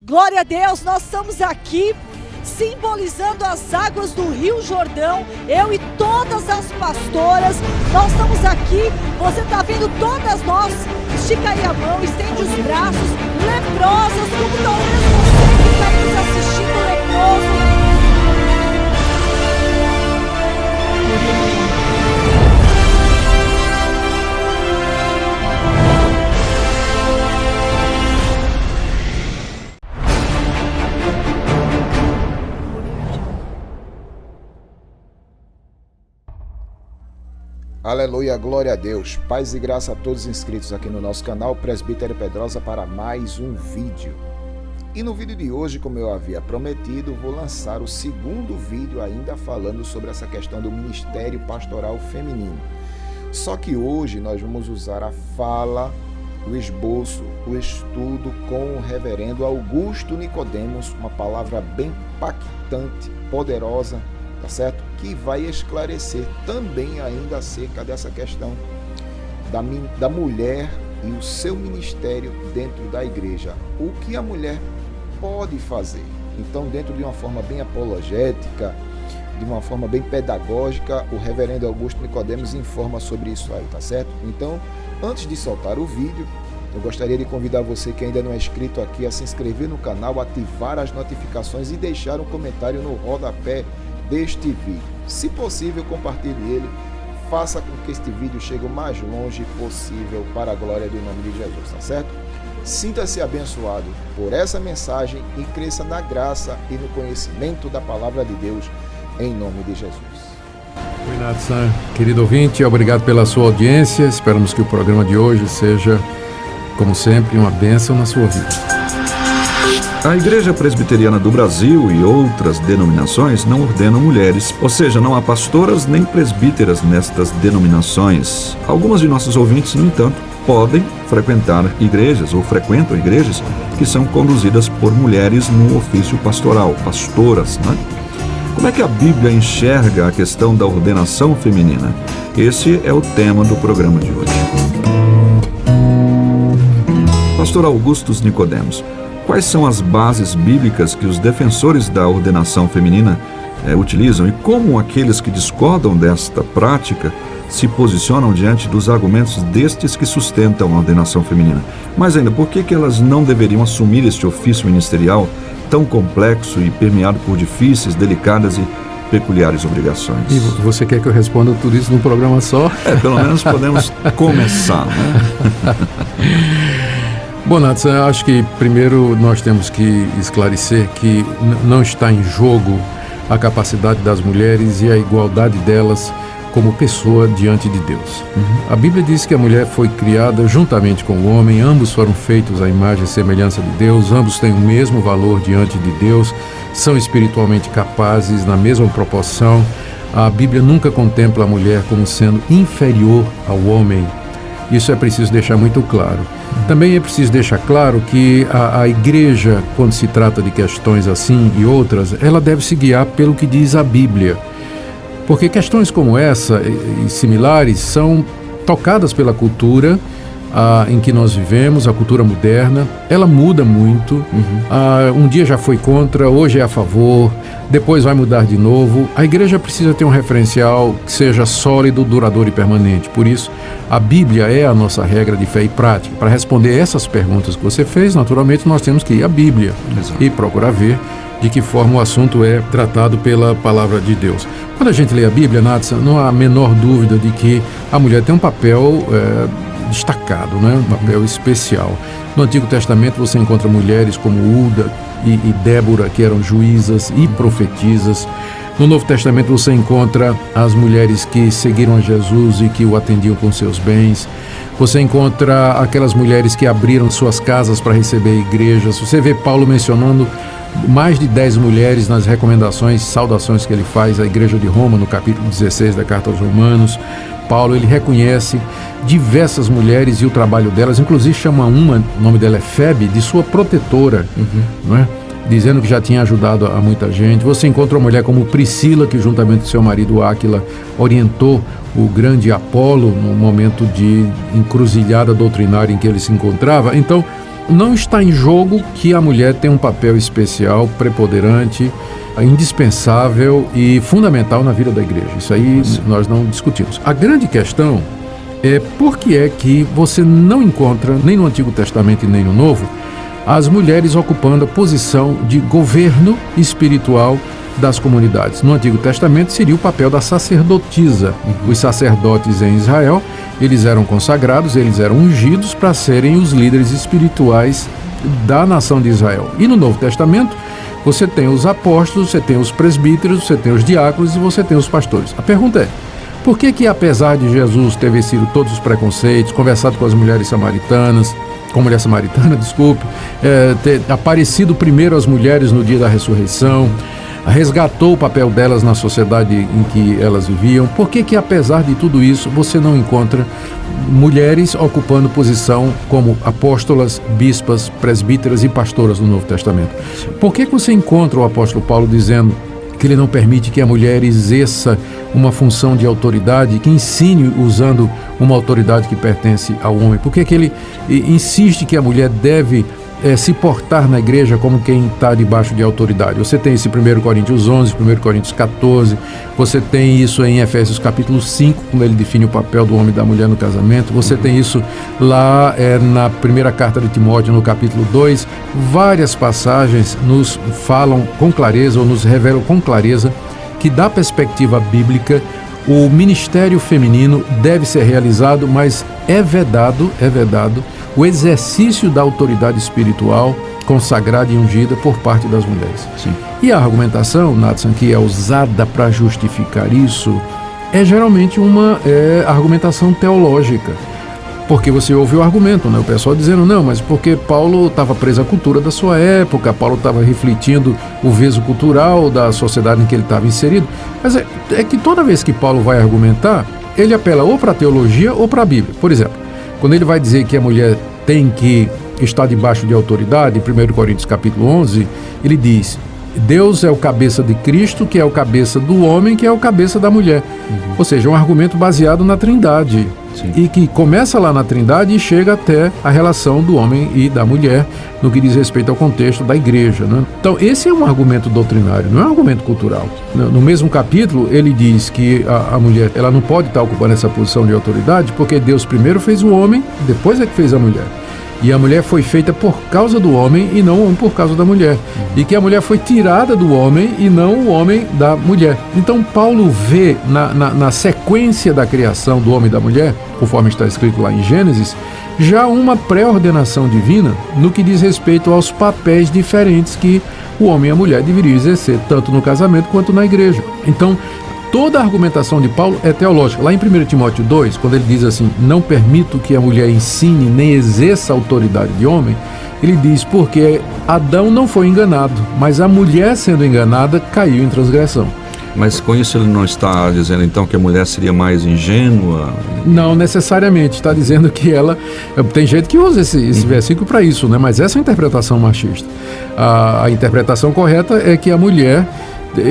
Glória a Deus, nós estamos aqui simbolizando as águas do Rio Jordão, eu e todas as pastoras, nós estamos aqui, você está vendo todas nós, estica aí a mão, estende os braços, leprosas, como talvez você que está aí nos assistindo leproso. Aleluia, glória a Deus. Paz e graça a todos inscritos aqui no nosso canal Presbítero Pedrosa para mais um vídeo. E no vídeo de hoje, como eu havia prometido, vou lançar o segundo vídeo ainda falando sobre essa questão do ministério pastoral feminino. Só que hoje nós vamos usar a fala, o esboço, o estudo com o reverendo Augusto Nicodemos, uma palavra bem impactante, poderosa, tá certo? Que vai esclarecer também ainda acerca dessa questão da mulher e o seu ministério dentro da igreja. O que a mulher pode fazer. Então, dentro de uma forma bem apologética, de uma forma bem pedagógica, o reverendo Augusto Nicodemos informa sobre isso aí, tá certo? Então, antes de soltar o vídeo, eu gostaria de convidar você que ainda não é inscrito aqui a se inscrever no canal, ativar as notificações e deixar um comentário no rodapé deste vídeo. Se possível, compartilhe ele, faça com que este vídeo chegue o mais longe possível para a glória do nome de Jesus, tá certo? Sinta-se abençoado por essa mensagem e cresça na graça e no conhecimento da palavra de Deus, em nome de Jesus. Oi, Nathan, querido ouvinte, obrigado pela sua audiência. Esperamos que o programa de hoje seja, como sempre, uma bênção na sua vida. A Igreja Presbiteriana do Brasil e outras denominações não ordenam mulheres, ou seja, não há pastoras nem presbíteras nestas denominações. Algumas de nossos ouvintes, no entanto, podem frequentar igrejas ou frequentam igrejas que são conduzidas por mulheres no ofício pastoral, pastoras, né? Como é que a Bíblia enxerga a questão da ordenação feminina? Esse é o tema do programa de hoje. Pastor Augusto Nicodemos, quais são as bases bíblicas que os defensores da ordenação feminina utilizam e como aqueles que discordam desta prática se posicionam diante dos argumentos destes que sustentam a ordenação feminina? Mais ainda, por que elas não deveriam assumir este ofício ministerial tão complexo e permeado por difíceis, delicadas e peculiares obrigações? E você quer que eu responda tudo isso num programa só? Pelo menos podemos começar, né? Bom, Nathan, eu acho que primeiro nós temos que esclarecer que não está em jogo a capacidade das mulheres e a igualdade delas como pessoa diante de Deus. A Bíblia diz que a mulher foi criada juntamente com o homem, ambos foram feitos à imagem e semelhança de Deus, ambos têm o mesmo valor diante de Deus, são espiritualmente capazes na mesma proporção. A Bíblia nunca contempla a mulher como sendo inferior ao homem. Isso é preciso deixar muito claro. Também é preciso deixar claro que a igreja, quando se trata de questões assim e outras, ela deve se guiar pelo que diz a Bíblia. Porque questões como essa e similares são tocadas pela cultura em que nós vivemos, a cultura moderna. Ela muda muito. Um dia já foi contra, hoje é a favor, depois vai mudar de novo. A igreja precisa ter um referencial que seja sólido, duradouro e permanente. Por isso, a Bíblia é a nossa regra de fé e prática. Para responder essas perguntas que você fez, naturalmente nós temos que ir à Bíblia. Exato. E procurar ver de que forma o assunto é tratado pela palavra de Deus. Quando a gente lê a Bíblia, Nathan, não há a menor dúvida de que a mulher tem um papel destacado, né? Um papel especial. No Antigo Testamento você encontra mulheres como Uda e Débora, que eram juízas e profetisas. No Novo Testamento você encontra as mulheres que seguiram a Jesus e que o atendiam com seus bens. Você encontra aquelas mulheres que abriram suas casas para receber igrejas. Você vê Paulo mencionando mais de 10 mulheres nas recomendações, saudações que ele faz à igreja de Roma, no capítulo 16 da Carta aos Romanos. Paulo, ele reconhece diversas mulheres e o trabalho delas, inclusive chama uma, o nome dela é Febe, de sua protetora, não é? Dizendo que já tinha ajudado a muita gente. Você encontra uma mulher como Priscila, que juntamente com seu marido Áquila orientou o grande Apolo no momento de encruzilhada doutrinária em que ele se encontrava. Então, não está em jogo que a mulher tem um papel especial, preponderante, indispensável e fundamental na vida da igreja. Isso aí nós não discutimos. A grande questão é por que é que você não encontra, nem no Antigo Testamento e nem no Novo, as mulheres ocupando a posição de governo espiritual das comunidades. No Antigo Testamento seria o papel da sacerdotisa. Os sacerdotes em Israel, eles eram consagrados, eles eram ungidos para serem os líderes espirituais da nação de Israel. E no Novo Testamento, você tem os apóstolos, você tem os presbíteros, você tem os diáconos e você tem os pastores. A pergunta é, por que apesar de Jesus ter vencido todos os preconceitos, conversado com as mulheres samaritanas, com a mulher samaritana, desculpe, ter aparecido primeiro às mulheres no dia da ressurreição, resgatou o papel delas na sociedade em que elas viviam, por que apesar de tudo isso você não encontra mulheres ocupando posição como apóstolas, bispas, presbíteras e pastoras no Novo Testamento? Por que você encontra o apóstolo Paulo dizendo que ele não permite que a mulher exerça uma função de autoridade, que ensine usando uma autoridade que pertence ao homem? Por que ele insiste que a mulher deve se portar na igreja como quem está debaixo de autoridade? Você tem esse 1 Coríntios 11, 1 Coríntios 14, você tem isso em Efésios capítulo 5, quando ele define o papel do homem e da mulher no casamento, você tem isso lá na primeira carta de Timóteo, no capítulo 2, várias passagens nos falam com clareza, ou nos revelam com clareza, que da perspectiva bíblica, o ministério feminino deve ser realizado, mas é vedado o exercício da autoridade espiritual consagrada e ungida por parte das mulheres. Sim. E a argumentação, Nathan, que é usada para justificar isso, é geralmente uma argumentação teológica. Porque você ouve o argumento, né? O pessoal dizendo, não, mas porque Paulo estava preso à cultura da sua época, Paulo estava refletindo o veso cultural da sociedade em que ele estava inserido. Mas é que toda vez que Paulo vai argumentar, ele apela ou para a teologia ou para a Bíblia. Por exemplo, quando ele vai dizer que a mulher tem que estar debaixo de autoridade, em 1 Coríntios capítulo 11, ele diz, Deus é o cabeça de Cristo, que é o cabeça do homem, que é o cabeça da mulher. Ou seja, um argumento baseado na Trindade. Sim. E que começa lá na Trindade e chega até a relação do homem e da mulher no que diz respeito ao contexto da igreja, né? Então, esse é um argumento doutrinário, não é um argumento cultural. No mesmo capítulo, ele diz que a mulher ela não pode estar ocupando essa posição de autoridade porque Deus primeiro fez o homem, depois é que fez a mulher. E a mulher foi feita por causa do homem e não o homem por causa da mulher. E que a mulher foi tirada do homem e não o homem da mulher. Então Paulo vê na sequência da criação do homem e da mulher, conforme está escrito lá em Gênesis, já uma pré-ordenação divina no que diz respeito aos papéis diferentes que o homem e a mulher deveriam exercer, tanto no casamento quanto na igreja. Então, toda a argumentação de Paulo é teológica. Lá em 1 Timóteo 2, quando ele diz assim, não permito que a mulher ensine nem exerça a autoridade de homem, ele diz porque Adão não foi enganado, mas a mulher sendo enganada caiu em transgressão. Mas com isso ele não está dizendo então que a mulher seria mais ingênua? Não necessariamente, está dizendo que ela... Tem gente que usa esse versículo para isso, né? Mas essa é a interpretação machista. A interpretação correta é que a mulher,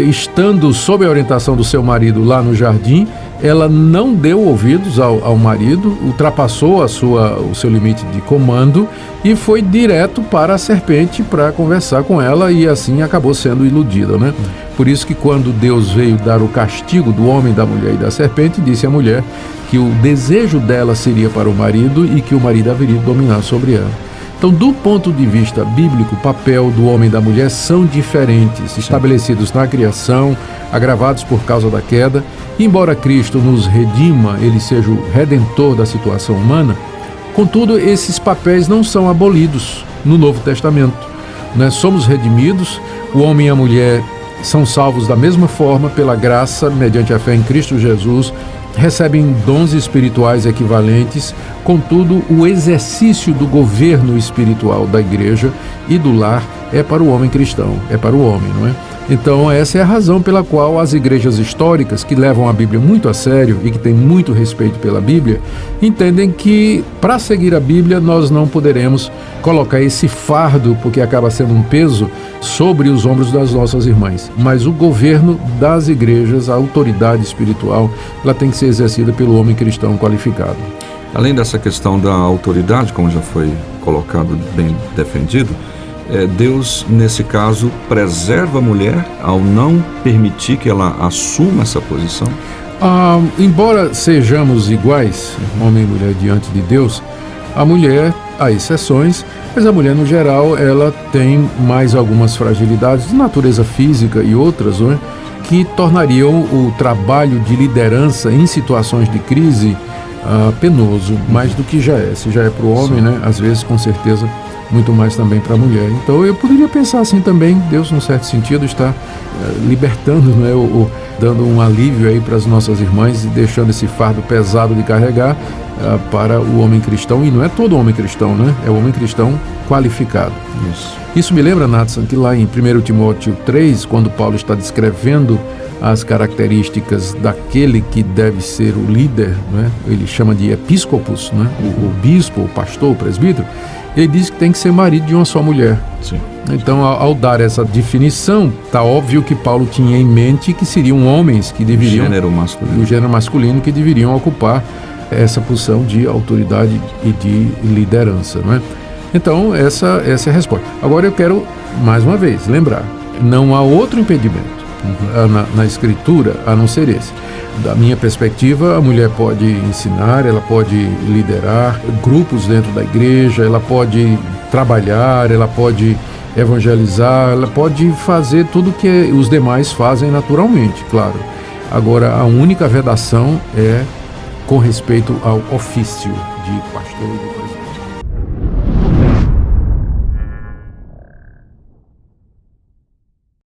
estando sob a orientação do seu marido lá no jardim, ela não deu ouvidos ao marido, ultrapassou o seu limite de comando e foi direto para a serpente para conversar com ela e assim acabou sendo iludida, né? Por isso que quando Deus veio dar o castigo do homem, da mulher e da serpente, disse à mulher que o desejo dela seria para o marido e que o marido haveria de dominar sobre ela. Então, do ponto de vista bíblico, o papel do homem e da mulher são diferentes, estabelecidos na criação, agravados por causa da queda. Embora Cristo nos redima, ele seja o redentor da situação humana, contudo, esses papéis não são abolidos no Novo Testamento. Nós somos redimidos, o homem e a mulher são salvos da mesma forma pela graça, mediante a fé em Cristo Jesus, recebem dons espirituais equivalentes, contudo, o exercício do governo espiritual da igreja e do lar é para o homem cristão, é para o homem, não é? Então, essa é a razão pela qual as igrejas históricas, que levam a Bíblia muito a sério e que têm muito respeito pela Bíblia, entendem que, para seguir a Bíblia, nós não poderemos colocar esse fardo, porque acaba sendo um peso, sobre os ombros das nossas irmãs. Mas o governo das igrejas, a autoridade espiritual, ela tem que ser exercida pelo homem cristão qualificado. Além dessa questão da autoridade, como já foi colocado, bem defendido, Deus, nesse caso, preserva a mulher ao não permitir que ela assuma essa posição? Embora sejamos iguais, homem e mulher, diante de Deus, a mulher, há exceções, mas a mulher, no geral, ela tem mais algumas fragilidades de natureza física e outras, não é? Que tornariam o trabalho de liderança em situações de crise penoso, mais do que já é. Se já é para o homem, né? Às vezes, com certeza, muito mais também para a mulher. Então, eu poderia pensar assim também, Deus, num certo sentido, está libertando, né? Dando um alívio aí para as nossas irmãs e deixando esse fardo pesado de carregar para o homem cristão. E não é todo homem cristão, né? É o homem cristão qualificado. Isso me lembra, Nathan, que lá em 1 Timóteo 3, quando Paulo está descrevendo as características daquele que deve ser o líder, né? Ele chama de episcopos, né? O bispo, o pastor, o presbítero. Ele diz que tem que ser marido de uma só mulher. Sim. Então, ao dar essa definição, está óbvio que Paulo tinha em mente que seriam homens que deveriam... O gênero masculino que deveriam ocupar essa posição de autoridade e de liderança, não é? Então, essa é a resposta. Agora eu quero, mais uma vez, lembrar, não há outro impedimento na Escritura a não ser esse. Da minha perspectiva, a mulher pode ensinar, ela pode liderar grupos dentro da igreja, ela pode trabalhar, ela pode evangelizar, ela pode fazer tudo que os demais fazem naturalmente, claro. Agora, a única vedação é com respeito ao ofício de pastor e de presbítero.